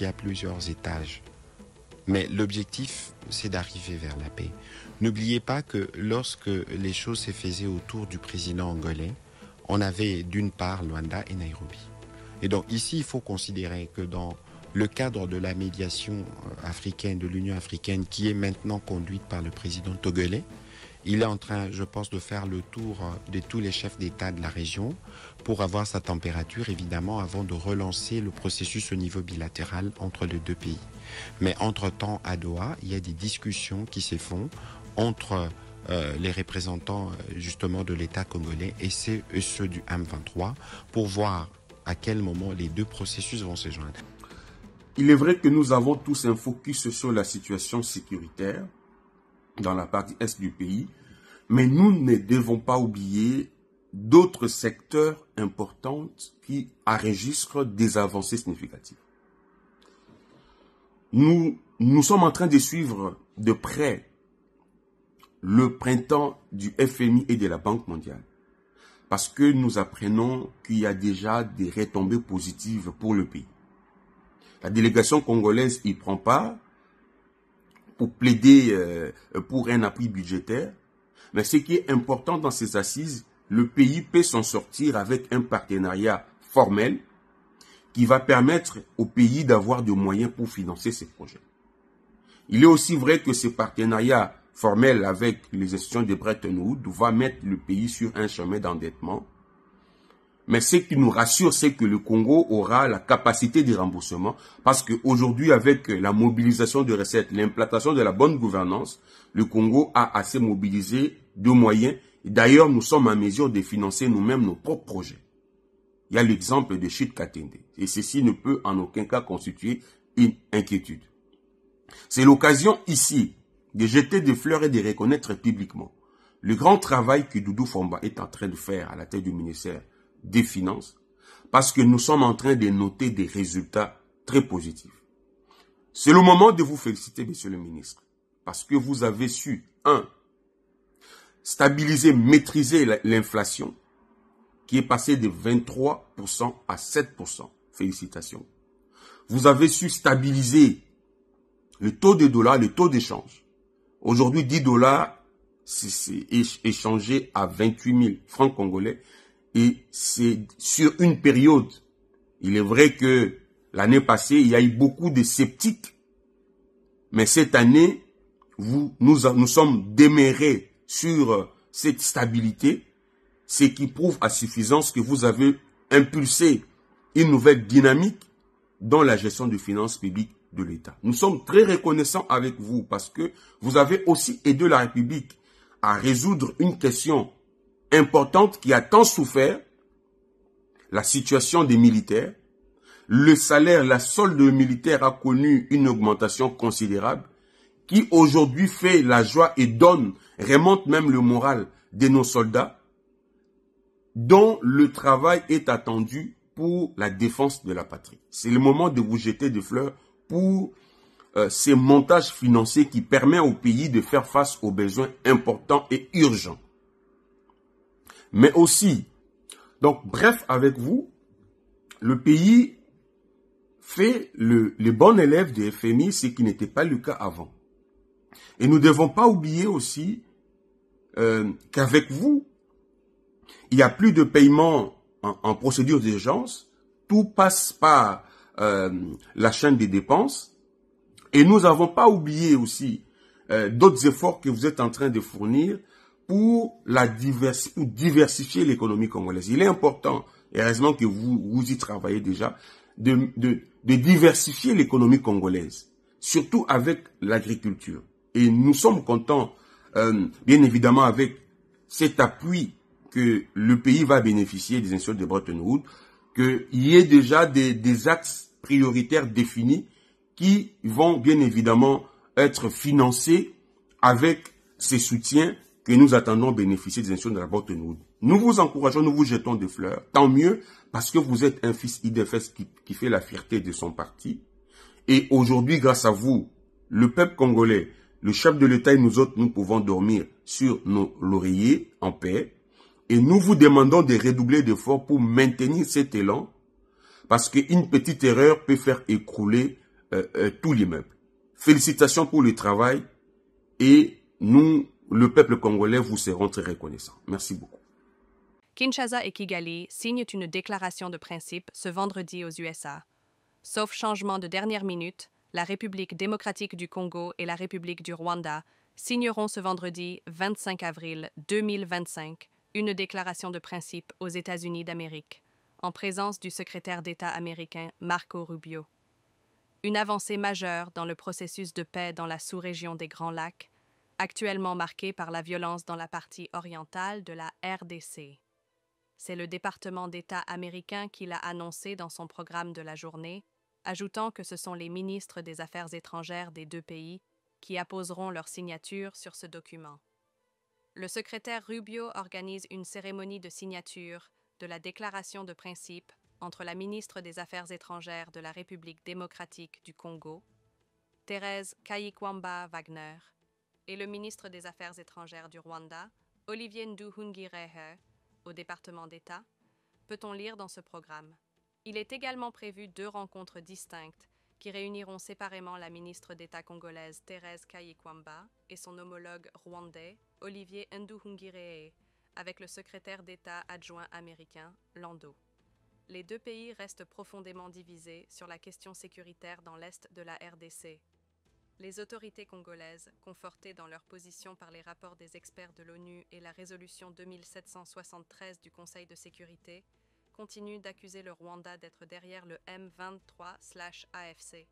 qui a plusieurs étages. Mais l'objectif, c'est d'arriver vers la paix. N'oubliez pas que lorsque les choses se faisaient autour du président angolais, on avait d'une part Luanda et Nairobi. Et donc ici, il faut considérer que dans le cadre de la médiation africaine, de l'Union africaine, qui est maintenant conduite par le président togolais, il est en train, je pense, de faire le tour de tous les chefs d'État de la région pour avoir sa température, évidemment, avant de relancer le processus au niveau bilatéral entre les deux pays. Mais entre-temps, à Doha, il y a des discussions qui se font entre les représentants justement de l'État congolais et ceux du M23 pour voir à quel moment les deux processus vont se joindre. Il est vrai que nous avons tous un focus sur la situation sécuritaire dans la partie est du pays, mais nous ne devons pas oublier d'autres secteurs importants qui enregistrent des avancées significatives. Nous sommes en train de suivre de près le printemps du FMI et de la Banque mondiale, parce que nous apprenons qu'il y a déjà des retombées positives pour le pays. La délégation congolaise y prend part pour plaider pour un appui budgétaire. Mais ce qui est important dans ces assises, le pays peut s'en sortir avec un partenariat formel qui va permettre au pays d'avoir des moyens pour financer ses projets. Il est aussi vrai que ce partenariat formel avec les institutions de Bretton Woods va mettre le pays sur un chemin d'endettement. Mais ce qui nous rassure, c'est que le Congo aura la capacité de remboursement parce qu'aujourd'hui, avec la mobilisation de recettes, l'implantation de la bonne gouvernance, le Congo a assez mobilisé de moyens. D'ailleurs, nous sommes en mesure de financer nous-mêmes nos propres projets. Il y a l'exemple de Chit Katende. Et ceci ne peut en aucun cas constituer une inquiétude. C'est l'occasion ici de jeter des fleurs et de reconnaître publiquement le grand travail que Doudou Fomba est en train de faire à la tête du ministère des Finances, parce que nous sommes en train de noter des résultats très positifs. C'est le moment de vous féliciter, monsieur le ministre, parce que vous avez su, stabiliser, maîtriser l'inflation, qui est passée de 23% à 7%. Félicitations. Vous avez su stabiliser le taux de dollar, le taux d'échange. Aujourd'hui, 10 dollars, c'est échangé à 28 000 francs congolais. Et c'est sur une période. Il est vrai que l'année passée, il y a eu beaucoup de sceptiques. Mais cette année, nous sommes demeurés sur cette stabilité, ce qui prouve à suffisance que vous avez impulsé une nouvelle dynamique dans la gestion des finances publiques de l'État. Nous sommes très reconnaissants avec vous parce que vous avez aussi aidé la République à résoudre une question importante qui a tant souffert, la situation des militaires. Le salaire, la solde militaire a connu une augmentation considérable qui aujourd'hui fait la joie et remonte même le moral de nos soldats dont le travail est attendu pour la défense de la patrie. C'est le moment de vous jeter des fleurs pour ces montages financiers qui permettent au pays de faire face aux besoins importants et urgents. Mais aussi, donc bref, avec vous, le pays fait le bon élève des FMI, ce qui n'était pas le cas avant. Et nous ne devons pas oublier aussi qu'avec vous, il n'y a plus de paiement en procédure d'urgence, tout passe par la chaîne des dépenses, et nous n'avons pas oublié aussi d'autres efforts que vous êtes en train de fournir pour diversifier l'économie congolaise. Il est important, et heureusement que vous y travaillez déjà, de diversifier l'économie congolaise, surtout avec l'agriculture. Et nous sommes contents, bien évidemment, avec cet appui que le pays va bénéficier des institutions de Bretton Woods, qu'il y ait déjà des axes prioritaires définis qui vont bien évidemment être financés avec ces soutiens que nous attendons bénéficier des institutions de la Bretton Woods. Nous vous encourageons, nous vous jetons des fleurs. Tant mieux, parce que vous êtes un fils IDFS qui fait la fierté de son parti. Et aujourd'hui, grâce à vous, le peuple congolais, le chef de l'État et nous autres, nous pouvons dormir sur nos lauriers en paix. Et nous vous demandons de redoubler d'efforts pour maintenir cet élan, parce qu'une petite erreur peut faire écrouler tout l'immeuble. Félicitations pour le travail et nous, le peuple congolais, vous serons très reconnaissants. Merci beaucoup. Kinshasa et Kigali signent une déclaration de principe ce vendredi aux USA. Sauf changement de dernière minute, la République démocratique du Congo et la République du Rwanda signeront ce vendredi 25 avril 2025 une déclaration de principe aux États-Unis d'Amérique, en présence du secrétaire d'État américain Marco Rubio. Une avancée majeure dans le processus de paix dans la sous-région des Grands Lacs, actuellement marquée par la violence dans la partie orientale de la RDC. C'est le département d'État américain qui l'a annoncé dans son programme de la journée, ajoutant que ce sont les ministres des Affaires étrangères des deux pays qui apposeront leur signature sur ce document. Le secrétaire Rubio organise une cérémonie de signature de la déclaration de principe entre la ministre des Affaires étrangères de la République démocratique du Congo, Thérèse Kayikwamba Wagner, et le ministre des Affaires étrangères du Rwanda, Olivier Nduhungirehe, au département d'État, peut-on lire dans ce programme. Il est également prévu 2 rencontres distinctes qui réuniront séparément la ministre d'État congolaise Thérèse Kayikwamba et son homologue rwandais Olivier Nduhungirehe avec le secrétaire d'État adjoint américain Lando. Les 2 pays restent profondément divisés sur la question sécuritaire dans l'est de la RDC. Les autorités congolaises, confortées dans leur position par les rapports des experts de l'ONU et la résolution 2773 du Conseil de sécurité, continuent d'accuser le Rwanda d'être derrière le M23/AFC.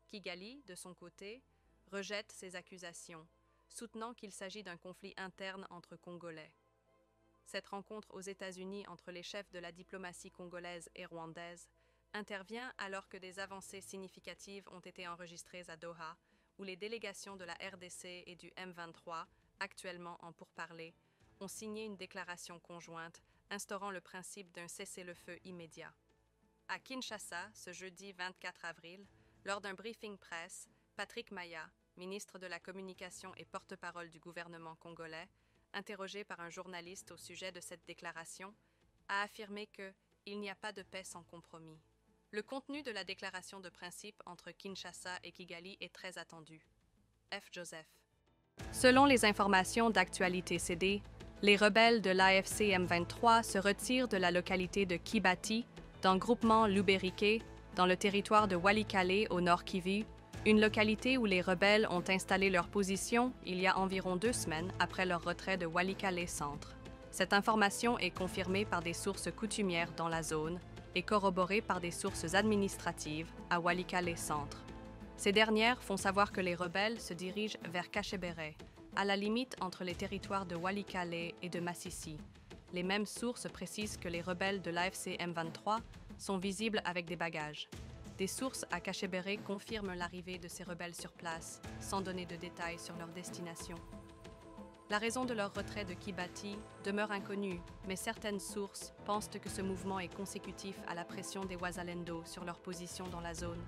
Kigali, de son côté, rejette ces accusations, soutenant qu'il s'agit d'un conflit interne entre Congolais. Cette rencontre aux États-Unis entre les chefs de la diplomatie congolaise et rwandaise intervient alors que des avancées significatives ont été enregistrées à Doha, où les délégations de la RDC et du M23, actuellement en pourparlers, ont signé une déclaration conjointe instaurant le principe d'un cessez-le-feu immédiat. À Kinshasa, ce jeudi 24 avril, lors d'un briefing presse, Patrick Maya, ministre de la Communication et porte-parole du gouvernement congolais, interrogé par un journaliste au sujet de cette déclaration, a affirmé qu'il n'y a pas de paix sans compromis. Le contenu de la déclaration de principe entre Kinshasa et Kigali est très attendu. F. Joseph. Selon les informations d'Actualité CD, les rebelles de l'AFC M23 se retirent de la localité de Kibati, dans le groupement Luberiké, dans le territoire de Walikale au nord Kivu, une localité où les rebelles ont installé leur position il y a environ 2 semaines après leur retrait de Walikale Centre. Cette information est confirmée par des sources coutumières dans la zone et corroborée par des sources administratives à Walikale Centre. Ces dernières font savoir que les rebelles se dirigent vers Kachebere, à la limite entre les territoires de Walikale et de Massissi. Les mêmes sources précisent que les rebelles de l'AFC M23 sont visibles avec des bagages. Des sources à Kachebere confirment l'arrivée de ces rebelles sur place, sans donner de détails sur leur destination. La raison de leur retrait de Kibati demeure inconnue, mais certaines sources pensent que ce mouvement est consécutif à la pression des Wazalendo sur leur position dans la zone.